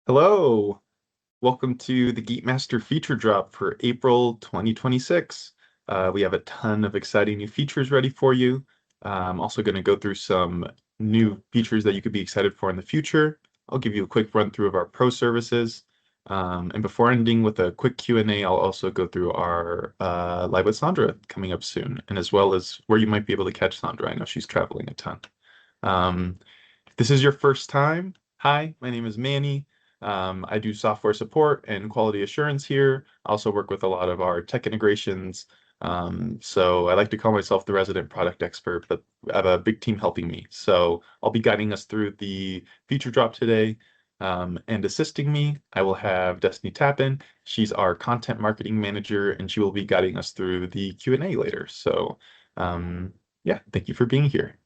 Hello, welcome to the Gatemaster Feature Drop for April 2026. We have a ton of exciting new features ready for you. I'm also going to go through some new features that you could be excited for in the future. I'll give you a quick run through of our pro services. And before ending with a quick Q&A, I'll also go through our Live with Sandra coming up soon, and as well as where you might be able to catch Sandra. I know she's traveling a ton. If this is your first time, hi, my name is Manny. I do software support and quality assurance here. I also work with a lot of our tech integrations. So I like to call myself the resident product expert, but I have a big team helping me. So I'll be guiding us through the feature drop today. And assisting me, I will have Destiny Tappan. She's our content marketing manager, and she will be guiding us through the Q&A later. So yeah, thank you for being here.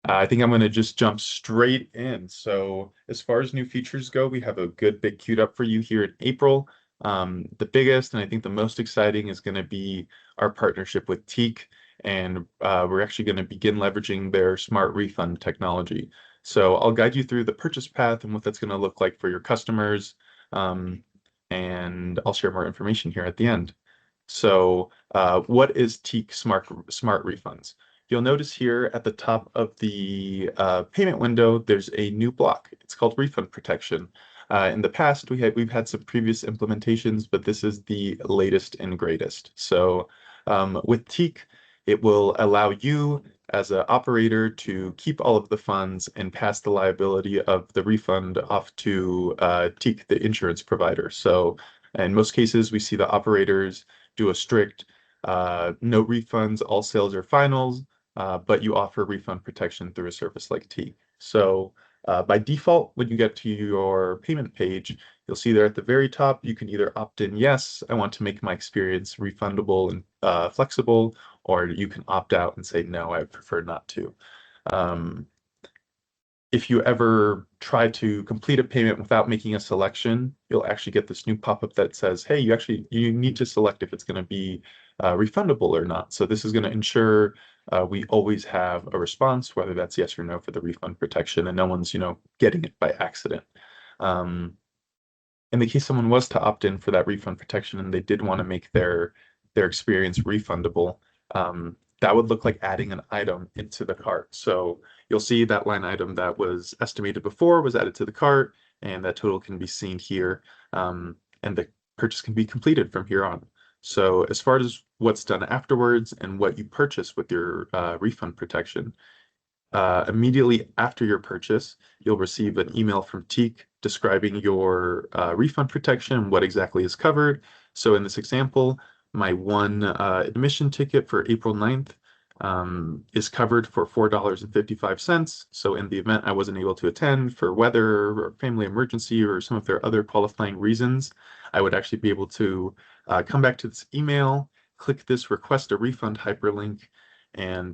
I think I'm going to just jump straight in. So, as far as new features go, we have a good big queued up for you here in April. The biggest and I think the most exciting is going to be our partnership with TEK, and we're actually going to begin leveraging their smart refund technology. So, I'll guide you through the purchase path and what that's going to look like for your customers, and I'll share more information here at the end. So, what is TEK Smart Refunds? You'll notice here at the top of the payment window, there's a new block. It's called Refund Protection. In the past, we've had some previous implementations, but this is the latest and greatest. So with TEK, it will allow you as an operator to keep all of the funds and pass the liability of the refund off to TEK, the insurance provider. So in most cases, we see the operators do a strict no refunds, all sales are finals, but you offer refund protection through a service like TEK. So by default, when you get to your payment page, you'll see there at the very top, you can either opt in, yes, I want to make my experience refundable and flexible, or you can opt out and say, no, I prefer not to. Um, if you ever try to complete a payment without making a selection, you'll actually get this new pop-up that says, hey, you need to select if it's going to be refundable or not. So this is going to ensure we always have a response, whether that's yes or no for the refund protection, and no one's, getting it by accident. In the case someone was to opt in for that refund protection and they did want to make their experience refundable, that would look like adding an item into the cart. So you'll see that line item that was estimated before was added to the cart, and that total can be seen here, and the purchase can be completed from here on. So as far as what's done afterwards and what you purchase with your refund protection, immediately after your purchase, you'll receive an email from TEK describing your refund protection, what exactly is covered. So in this example, my one admission ticket for April 9th is covered for $4.55. So in the event I wasn't able to attend for weather or family emergency or some of their other qualifying reasons, I would actually be able to come back to this email, click this request a refund hyperlink, and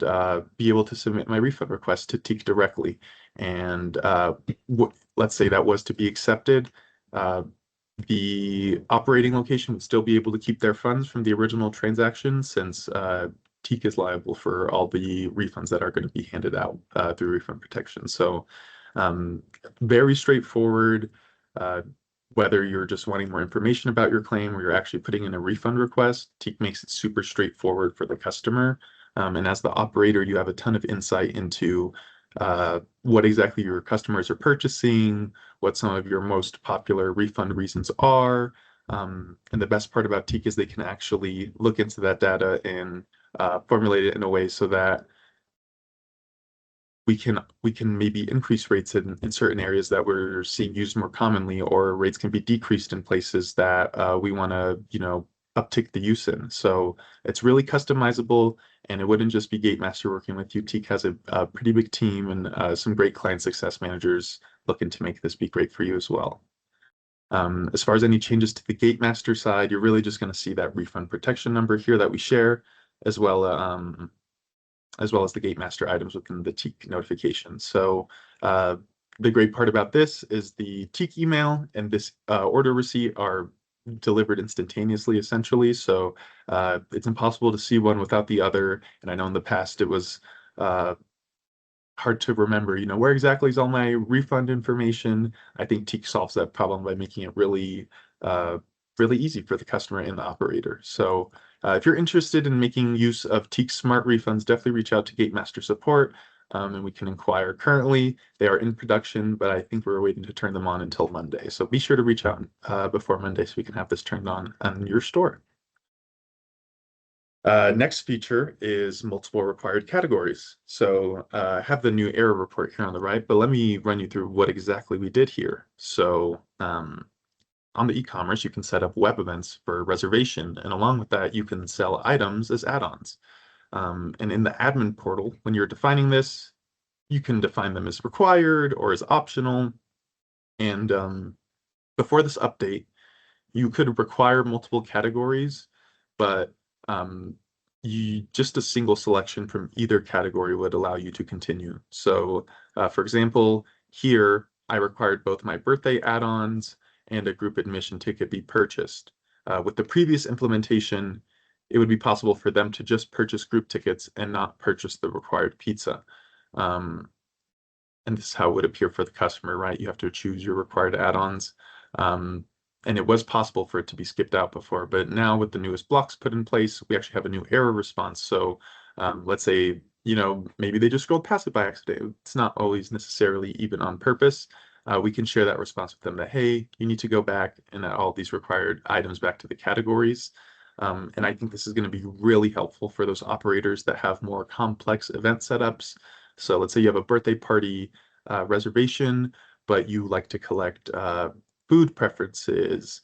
be able to submit my refund request to TEK directly. And let's say that was to be accepted, the operating location would still be able to keep their funds from the original transaction, since TEK is liable for all the refunds that are going to be handed out through refund protection. So very straightforward. Whether you're just wanting more information about your claim or you're actually putting in a refund request, TEK makes it super straightforward for the customer. And as the operator, you have a ton of insight into what exactly your customers are purchasing, what some of your most popular refund reasons are. And the best part about TEK is they can actually look into that data and formulate it in a way so that we can maybe increase rates in certain areas that we're seeing used more commonly, or rates can be decreased in places that we want to, uptick the use in. So it's really customizable, and it wouldn't just be Gatemaster working with you. TEK has a pretty big team and some great client success managers looking to make this be great for you as well. As far as any changes to the Gatemaster side, you're really just going to see that refund protection number here that we share, as well as the Gatemaster items within the TEK notification. So the great part about this is the TEK email and this order receipt are delivered instantaneously, essentially. So it's impossible to see one without the other. And I know in the past it was hard to remember, where exactly is all my refund information. I think TEK solves that problem by making it really, really easy for the customer and the operator. So if you're interested in making use of TEK Smart Refunds, definitely reach out to Gatemaster Support, and we can inquire. Currently, they are in production, but I think we're waiting to turn them on until Monday. So be sure to reach out before Monday so we can have this turned on your store. Next feature is multiple required categories. So I have the new error report here on the right, but let me run you through what exactly we did here. So on the e-commerce, you can set up web events for reservation, and along with that, you can sell items as add-ons. And in the admin portal, when you're defining this, you can define them as required or as optional. And before this update, you could require multiple categories, but um, just a single selection from either category would allow you to continue. So, for example, here I required both my birthday add-ons and a group admission ticket be purchased. With the previous implementation, it would be possible for them to just purchase group tickets and not purchase the required pizza. And this is how it would appear for the customer, right? You have to choose your required add-ons. And it was possible for it to be skipped out before, but now with the newest blocks put in place, we actually have a new error response. So let's say, maybe they just scrolled past it by accident. It's not always necessarily even on purpose. We can share that response with them that, hey, you need to go back and add all these required items back to the categories. And I think this is going to be really helpful for those operators that have more complex event setups. So let's say you have a birthday party reservation, but you like to collect food preferences,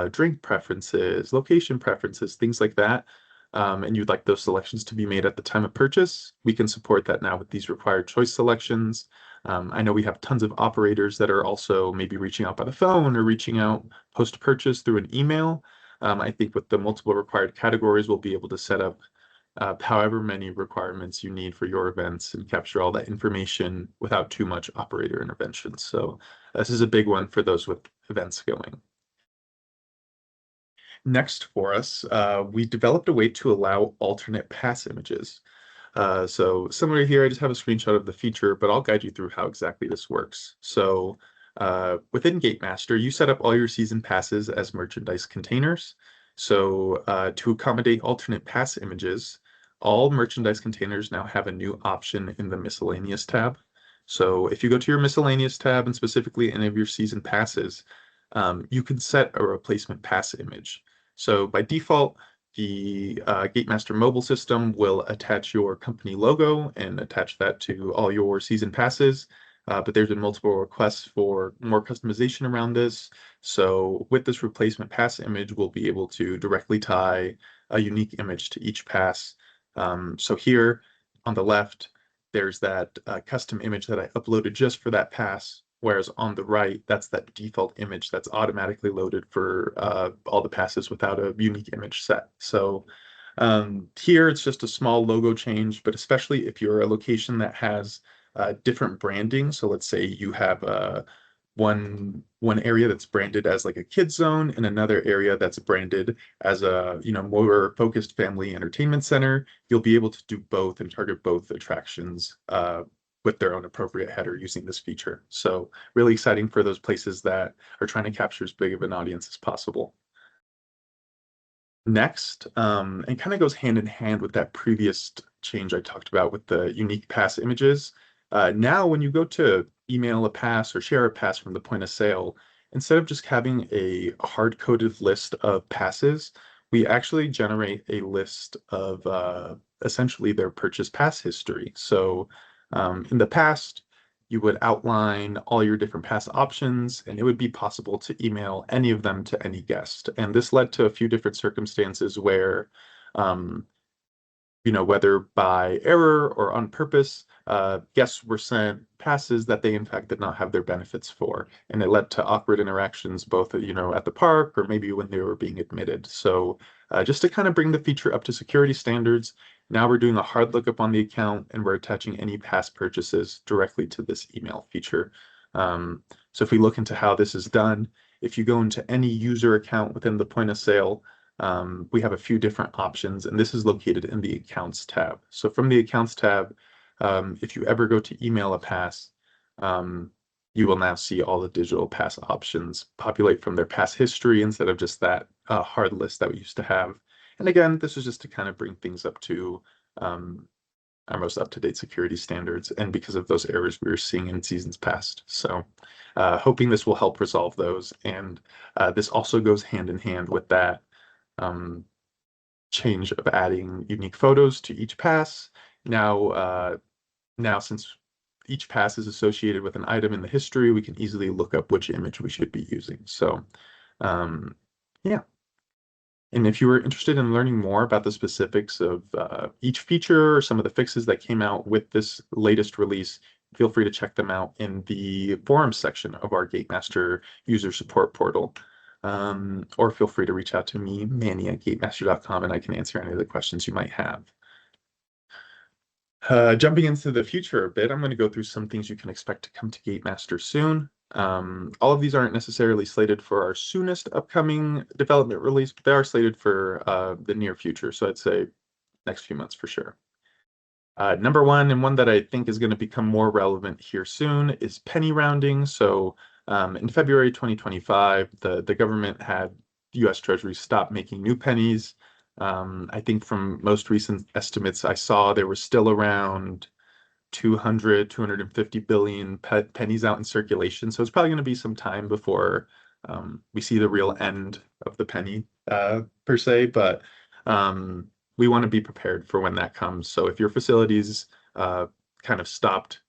drink preferences, location preferences, things like that. And you'd like those selections to be made at the time of purchase. We can support that now with these required choice selections. I know we have tons of operators that are also maybe reaching out by the phone or reaching out post-purchase through an email. I think with the multiple required categories, we'll be able to set up however many requirements you need for your events and capture all that information without too much operator intervention. So this is a big one for those with events going. Next for us, we developed a way to allow alternate pass images. So similar here, I just have a screenshot of the feature, but I'll guide you through how exactly this works. So within Gatemaster, you set up all your season passes as merchandise containers. So to accommodate alternate pass images, all merchandise containers now have a new option in the miscellaneous tab. So if you go to your miscellaneous tab and specifically any of your season passes, you can set a replacement pass image. So by default, the Gatemaster mobile system will attach your company logo and attach that to all your season passes. But there's been multiple requests for more customization around this. So with this replacement pass image, we'll be able to directly tie a unique image to each pass. So here on the left, there's that custom image that I uploaded just for that pass. Whereas on the right, that's that default image that's automatically loaded for all the passes without a unique image set. So here it's just a small logo change, but especially if you're a location that has different branding. So let's say you have one area that's branded as like a kids zone and another area that's branded as a more focused family entertainment center. You'll be able to do both and target both attractions with their own appropriate header using this feature. So really exciting for those places that are trying to capture as big of an audience as possible. Next, and kind of goes hand in hand with that previous change I talked about with the unique pass images. Now, when you go to email a pass or share a pass from the point of sale, instead of just having a hard-coded list of passes, we actually generate a list of essentially their purchase pass history. So in the past, you would outline all your different pass options, and it would be possible to email any of them to any guest. And this led to a few different circumstances where, whether by error or on purpose, guests were sent passes that they in fact did not have their benefits for. And it led to awkward interactions both, at the park or maybe when they were being admitted. So just to kind of bring the feature up to security standards, now we're doing a hard lookup on the account and we're attaching any past purchases directly to this email feature. So if we look into how this is done, if you go into any user account within the point of sale, we have a few different options, and this is located in the Accounts tab. So from the Accounts tab, if you ever go to email a pass, you will now see all the digital pass options populate from their pass history instead of just that hard list that we used to have. And again, this is just to kind of bring things up to our most up-to-date security standards, and because of those errors we were seeing in seasons past. So hoping this will help resolve those. And this also goes hand in hand with that change of adding unique photos to each pass. Now, since each pass is associated with an item in the history, we can easily look up which image we should be using. So yeah. And if you were interested in learning more about the specifics of each feature or some of the fixes that came out with this latest release, feel free to check them out in the forums section of our Gatemaster user support portal. Or feel free to reach out to me, Manny at gatemaster.com, and I can answer any of the questions you might have. Jumping into the future a bit, I'm going to go through some things you can expect to come to Gatemaster soon. All of these aren't necessarily slated for our soonest upcoming development release, but they are slated for the near future. So I'd say next few months for sure. Number one, and one that I think is going to become more relevant here soon, is penny rounding. So in February 2025, the government had US Treasury stop making new pennies. I think from most recent estimates I saw, there were still around 250 billion pennies out in circulation. So it's probably going to be some time before we see the real end of the penny per se, but we want to be prepared for when that comes. So if your facilities kind of stopped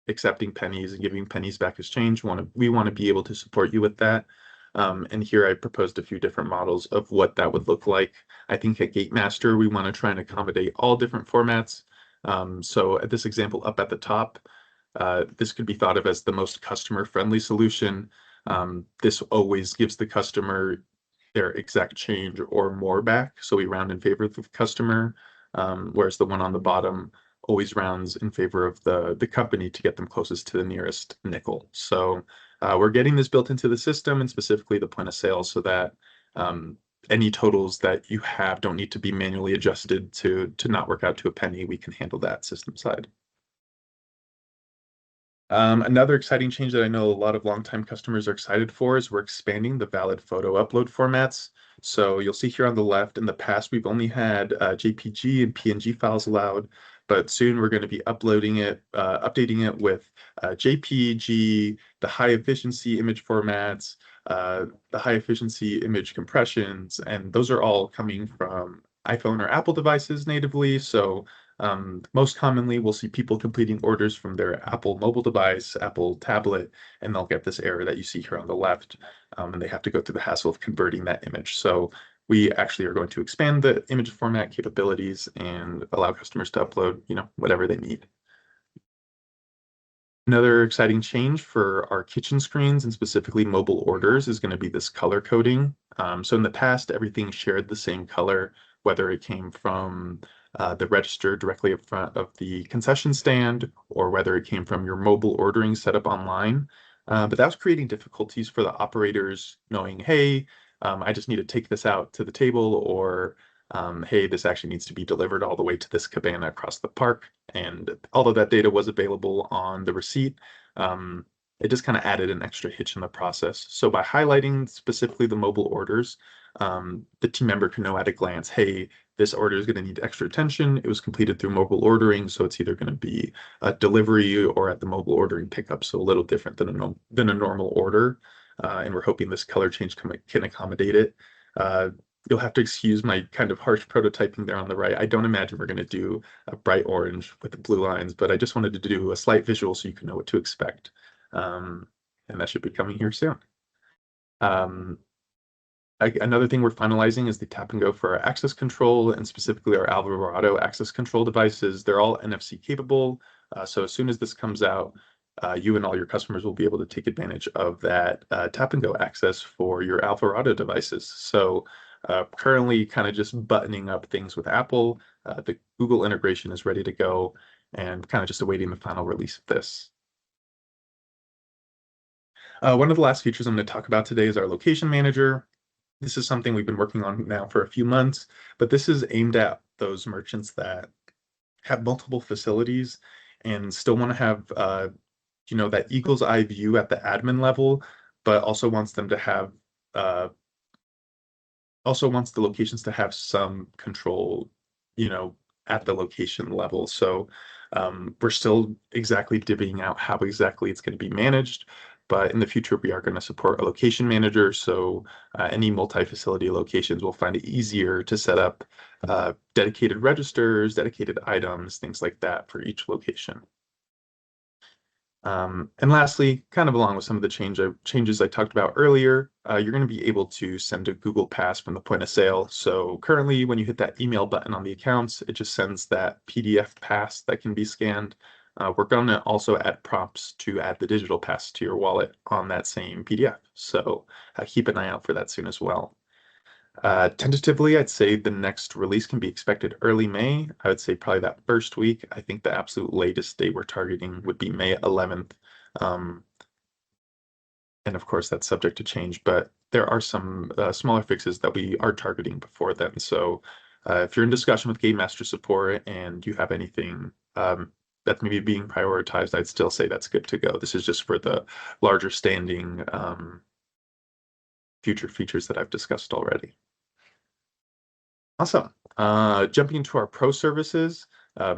accepting pennies and giving pennies back as change, we want to be able to support you with that. And here I proposed a few different models of what that would look like. I think at Gatemaster, we want to try and accommodate all different formats. So at this example up at the top, this could be thought of as the most customer-friendly solution. This always gives the customer their exact change or more back, so we round in favor of the customer, whereas the one on the bottom always rounds in favor of the company to get them closest to the nearest nickel. So we're getting this built into the system, and specifically the point of sale, so that any totals that you have don't need to be manually adjusted to not work out to a penny. We can handle that system side. Another exciting change that I know a lot of longtime customers are excited for is we're expanding the valid photo upload formats. So you'll see here on the left, in the past, we've only had JPG and PNG files allowed, but soon we're going to be updating it with JPG, the high efficiency image formats, the high efficiency image compressions, and those are all coming from iPhone or Apple devices natively. So most commonly, we'll see people completing orders from their Apple mobile device, Apple tablet, and they'll get this error that you see here on the left, and they have to go through the hassle of converting that image. So we actually are going to expand the image format capabilities and allow customers to upload, whatever they need. Another exciting change for our kitchen screens and specifically mobile orders is going to be this color coding. So in the past, everything shared the same color, whether it came from the register directly up front of the concession stand, or whether it came from your mobile ordering setup online. But that was creating difficulties for the operators knowing, hey, I just need to take this out to the table, or hey, this actually needs to be delivered all the way to this cabana across the park. And although that data was available on the receipt, it just kind of added an extra hitch in the process. So by highlighting specifically the mobile orders, the team member can know at a glance, hey, this order is going to need extra attention. It was completed through mobile ordering, so it's either going to be a delivery or at the mobile ordering pickup, so a little different than a normal order. And we're hoping this color change can accommodate it. You'll have to excuse my kind of harsh prototyping there on the right. I don't imagine we're going to do a bright orange with the blue lines, but I just wanted to do a slight visual so you can know what to expect. And that should be coming here soon. Another thing we're finalizing is the tap and go for our access control, and specifically our Alvarado access control devices. They're all NFC capable. So as soon as this comes out, you and all your customers will be able to take advantage of that tap and go access for your Alvarado devices. So currently kind of just buttoning up things with Apple. The Google integration is ready to go, and kind of just awaiting the final release of this. One of the last features I'm going to talk about today is our location manager. This is something we've been working on now for a few months, but this is aimed at those merchants that have multiple facilities and still want to have that eagle's eye view at the admin level, but also wants them to have also wants the locations to have some control, you know, at the location level. So we're still exactly divvying out how exactly it's going to be managed. But in the future, we are going to support a location manager. So any multi-facility locations will find it easier to set up dedicated registers, dedicated items, things like that for each location. And lastly, kind of along with some of the changes I talked about earlier, you're going to be able to send a Google Pass from the point of sale. So currently, when you hit that email button on the accounts, it just sends that PDF pass that can be scanned. We're going to also add prompts to add the digital pass to your wallet on that same PDF. So keep an eye out for that soon as well. Tentatively, I'd say the next release can be expected early May. I would say probably that first week. I think the absolute latest date we're targeting would be May 11th. Um, and of course, that's subject to change, but there are some smaller fixes that we are targeting before then. So if you're in discussion with Gatemaster support and you have anything that's maybe being prioritized, I'd still say that's good to go. This is just for the larger standing future features that I've discussed already. Awesome. Jumping into our pro services,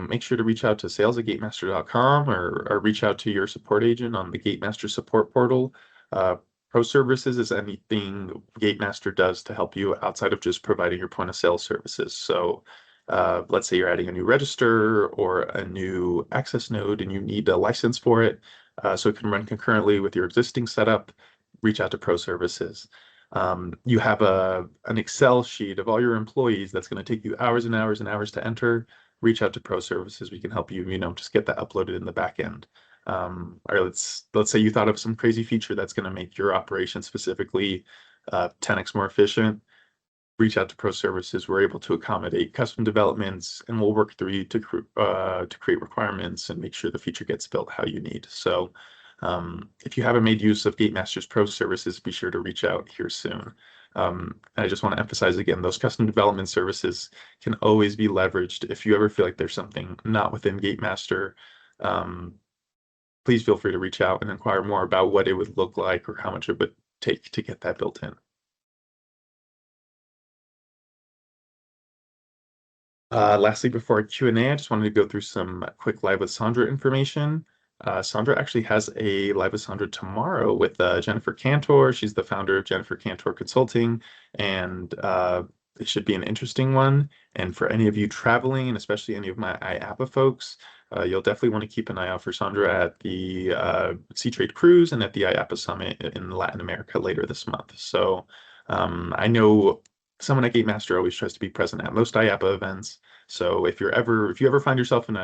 make sure to reach out to sales@gatemaster.com or reach out to your support agent on the Gatemaster support portal. Pro services is anything Gatemaster does to help you outside of just providing your point of sale services. So let's say you're adding a new register or a new access node and you need a license for it, so it can run concurrently with your existing setup, reach out to pro services. You have an Excel sheet of all your employees that's going to take you hours and hours and hours to enter. Reach out to pro services. We can help you, just get that uploaded in the back end. Or let's say you thought of some crazy feature that's going to make your operation specifically 10x more efficient. Reach out to pro services. We're able to accommodate custom developments, and we'll work through you to create requirements and make sure the feature gets built how you need. So if you haven't made use of Gatemaster's Pro services, be sure to reach out here soon. I just want to emphasize again, those custom development services can always be leveraged. If you ever feel like there's something not within Gatemaster, please feel free to reach out and inquire more about what it would look like or how much it would take to get that built in. Lastly, before our Q&A, I just wanted to go through some quick Live with Sandra information. Sandra actually has a Live with Sandra tomorrow with Jennifer Cantor. She's the founder of Jennifer Cantor Consulting, and it should be an interesting one. And for any of you traveling, and especially any of my IAPA folks, you'll definitely want to keep an eye out for Sandra at the C-Trade Cruise and at the IAPA Summit in Latin America later this month. So I know someone at Gatemaster always tries to be present at most IAPA events. So if you ever find yourself at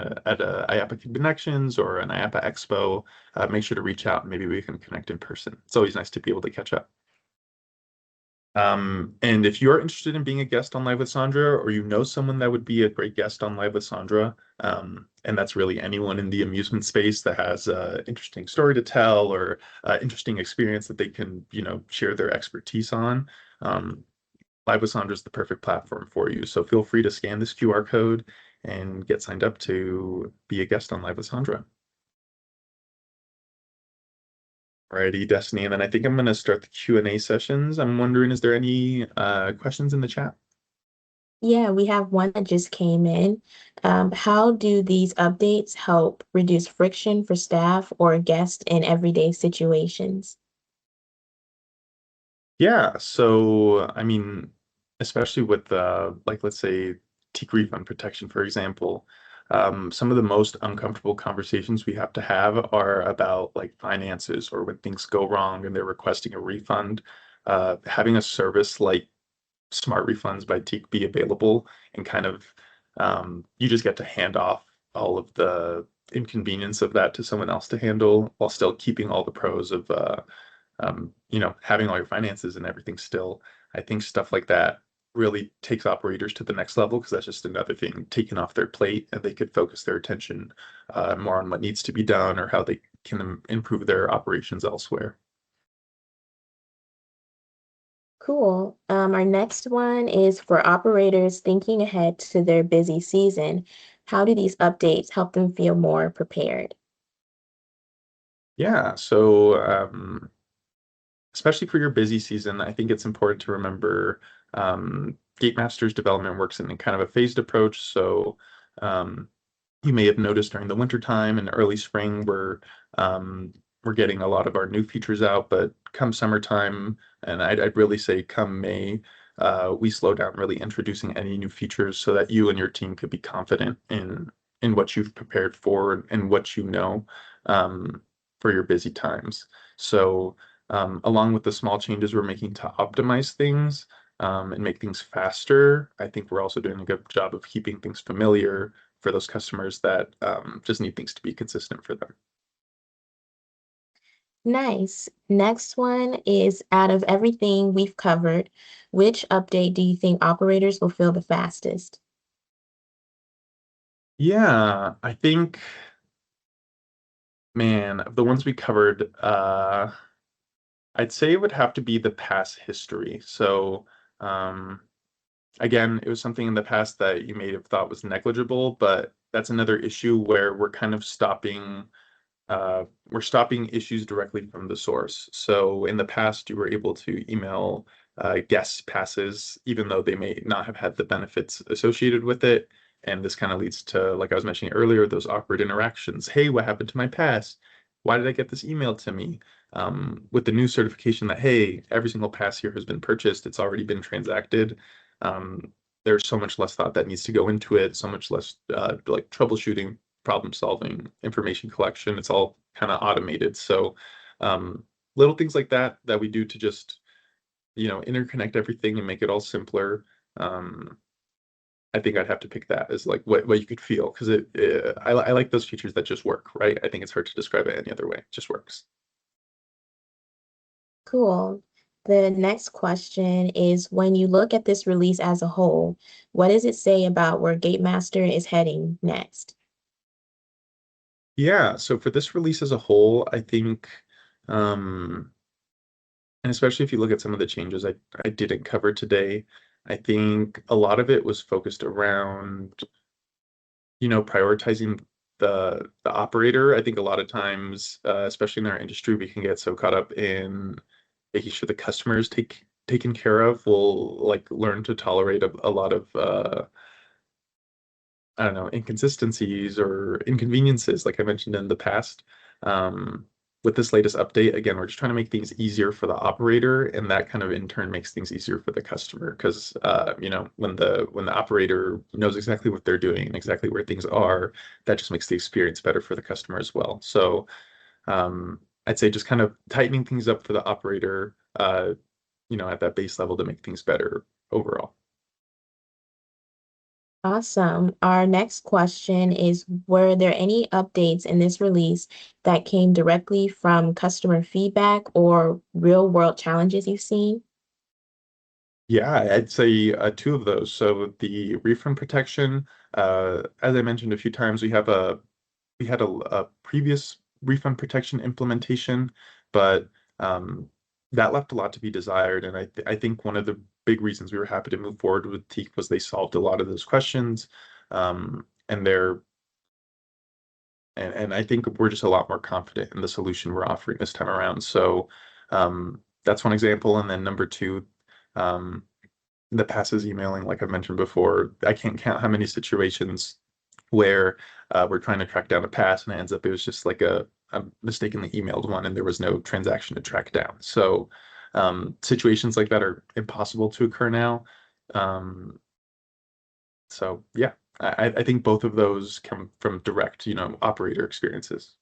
a IAPA Connections or an IAPA Expo, make sure to reach out and maybe we can connect in person. It's always nice to be able to catch up. And if you're interested in being a guest on Live with Sandra, or you know someone that would be a great guest on Live with Sandra, and that's really anyone in the amusement space that has an interesting story to tell or interesting experience that they can, share their expertise on, Live with Sandra is the perfect platform for you. So feel free to scan this QR code and get signed up to be a guest on Live with Sandra. Alrighty, Destiny, and then I think I'm going to start the Q&A sessions. I'm wondering, is there any questions in the chat? Yeah, we have one that just came in. How do these updates help reduce friction for staff or guests in everyday situations? Yeah, so I mean, especially with let's say TEK Refund Protection, for example, some of the most uncomfortable conversations we have to have are about like finances or when things go wrong and they're requesting a refund. Having a service like Smart Refunds by TEK be available and kind of you just get to hand off all of the inconvenience of that to someone else to handle while still keeping all the pros of having all your finances and everything still. I think stuff like that really takes operators to the next level because that's just another thing taken off their plate and they could focus their attention more on what needs to be done or how they can improve their operations elsewhere. Cool. Our next one is for operators thinking ahead to their busy season. How do these updates help them feel more prepared? Yeah, so especially for your busy season, I think it's important to remember Gatemaster's development works in kind of a phased approach. So um, you may have noticed during the wintertime and early spring, we're getting a lot of our new features out, but come summertime, and I'd really say come May, we slow down really introducing any new features so that you and your team could be confident in what you've prepared for and what you know um, for your busy times. So along with the small changes we're making to optimize things and make things faster, I think we're also doing a good job of keeping things familiar for those customers that just need things to be consistent for them. Nice. Next one is out of everything we've covered, which update do you think operators will feel the fastest? Yeah, I think, man, of the ones we covered, I'd say it would have to be the past history. So, um, again, it was something in the past that you may have thought was negligible, but that's another issue where we're stopping issues directly from the source. So in the past, you were able to email guest passes, even though they may not have had the benefits associated with it. And this kind of leads to, like I was mentioning earlier, those awkward interactions. Hey, what happened to my pass? Why did I get this email to me? With the new certification that, hey, every single pass here has been purchased, it's already been transacted. Um, there's so much less thought that needs to go into it, so much less like troubleshooting, problem solving, information collection. It's all kind of automated. So um, little things like that that we do to just interconnect everything and make it all simpler. Um, I think I'd have to pick that as like what you could feel because I like those features that just work, right? I think it's hard to describe it any other way. It just works. Cool. The next question is when you look at this release as a whole, what does it say about where Gatemaster is heading next? Yeah, so for this release as a whole, I think um, and especially if you look at some of the changes I didn't cover today, I think a lot of it was focused around, prioritizing the operator. I think a lot of times, especially in our industry, we can get so caught up in making sure the customer is taken care of. We'll like learn to tolerate a lot of I don't know, inconsistencies or inconveniences, like I mentioned in the past. Um, with this latest update, again, we're just trying to make things easier for the operator, and that kind of in turn makes things easier for the customer. Because when the operator knows exactly what they're doing and exactly where things are, that just makes the experience better for the customer as well. So I'd say just kind of tightening things up for the operator, at that base level to make things better overall. Awesome. Our next question is, were there any updates in this release that came directly from customer feedback or real world challenges you've seen? Yeah, I'd say two of those. So the refund protection, as I mentioned a few times, we had a previous refund protection implementation, but that left a lot to be desired. And I think one of the big reasons we were happy to move forward with TEK was they solved a lot of those questions, and and I think we're just a lot more confident in the solution we're offering this time around. So that's one example. And then number two. Um, the passes emailing, like I've mentioned before, I can't count how many situations where we're trying to track down a pass and it ends up it was just like a mistakenly emailed one and there was no transaction to track down. So situations like that are impossible to occur now. Um, so yeah, I think both of those come from direct, operator experiences.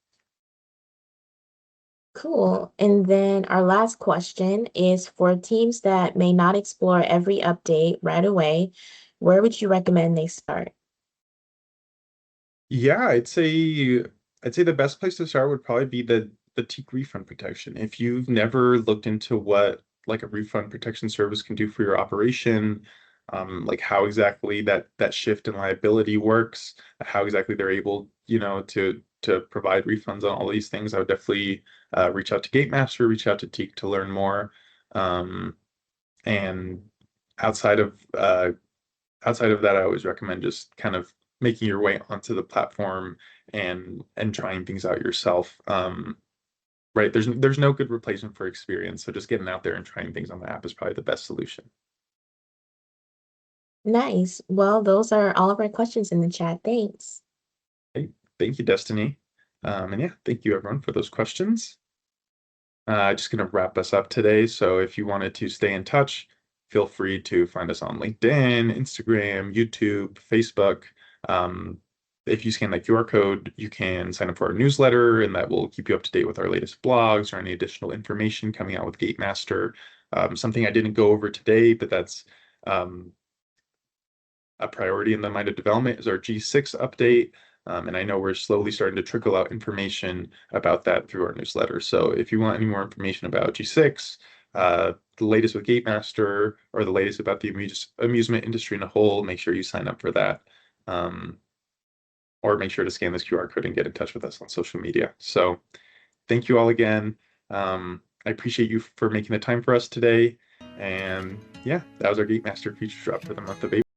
Cool. And then our last question is for teams that may not explore every update right away, where would you recommend they start? Yeah, I'd say the best place to start would probably be the TEK refund protection. If you've never looked into what like a refund protection service can do for your operation, like how exactly that shift in liability works, how exactly they're able, to provide refunds on all these things, I would definitely reach out to Gatemaster, reach out to TEK to learn more. And outside of outside of that, I always recommend just kind of making your way onto the platform and trying things out yourself. Right, there's no good replacement for experience, so just getting out there and trying things on the app is probably the best solution. Nice. Well, those are all of our questions in the chat. Thanks. Okay, thank you, Destiny. And yeah, thank you everyone for those questions. Just going to wrap us up today. So if you wanted to stay in touch, feel free to find us on LinkedIn, Instagram, YouTube, Facebook. If you scan that QR code, you can sign up for our newsletter, and that will keep you up to date with our latest blogs or any additional information coming out with Gatemaster. Something I didn't go over today, but that's a priority in the mind of development is our G6 update. And I know we're slowly starting to trickle out information about that through our newsletter. So if you want any more information about G6, the latest with Gatemaster, or the latest about the amusement industry in a whole, make sure you sign up for that. Or make sure to scan this QR code and get in touch with us on social media. So thank you all again. I appreciate you for making the time for us today. And yeah, that was our Gatemaster feature drop for the month of April.